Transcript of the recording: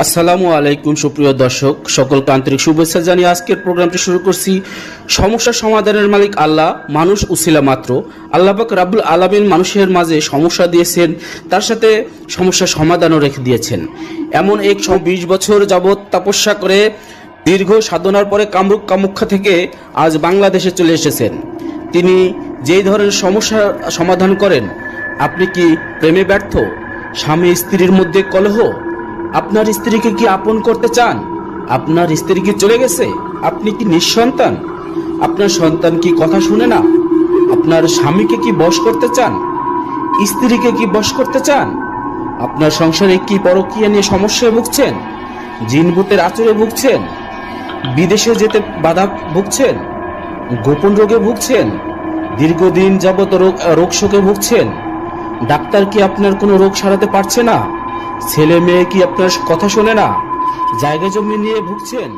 আসসালামু আলাইকুম সুপ্রিয় দর্শক, সকলকে আন্তরিক শুভেচ্ছা জানিয়ে আজকের প্রোগ্রামটি শুরু করছি। সমস্যার সমাধানের মালিক আল্লাহ, মানুষ উসিলা মাত্র। আল্লাহ পাক রাব্বুল আলামিন মানুষের মাঝে সমস্যা দিয়েছেন, তার সাথে সমস্যার সমাধানও রেখে দিয়েছেন। এমন এক 20 বছর যাবৎ তপস্যা করে দীর্ঘ সাধনার পরে কামরূপ কামাখ্যা থেকে আজ বাংলাদেশে চলে এসেছেন। তিনি যেই ধরনের সমস্যার সমাধান করেন। আপনি কি প্রেমে ব্যর্থ? স্বামী স্ত্রীর মধ্যে কলহ? আপনার স্ত্রীকে কি আপন করতে চান? আপনার স্ত্রী কি চলে গেছে? আপনি কি নিঃসন্তান? আপনার সন্তান কি কথা শুনে না? আপনার স্বামীকে কি বশ করতে চান? স্ত্রীকে কি বশ করতে চান? আপনার সংসারে কি পরকীয়া নিয়ে সমস্যায় ভুগছেন? জিন ভূতের আচরে ভুগছেন? বিদেশে যেতে বাধা ভুগছেন? গোপন রোগে ভুগছেন? দীর্ঘদিন যাবত রোগ শোকে ভুগছেন? ডাক্তার কি আপনার কোনো রোগ সারাতে পারছে না? ছেলে মেয়ে কি আপনার কথা শোনে না? জায়গা জমি নিয়ে ভুগছেন?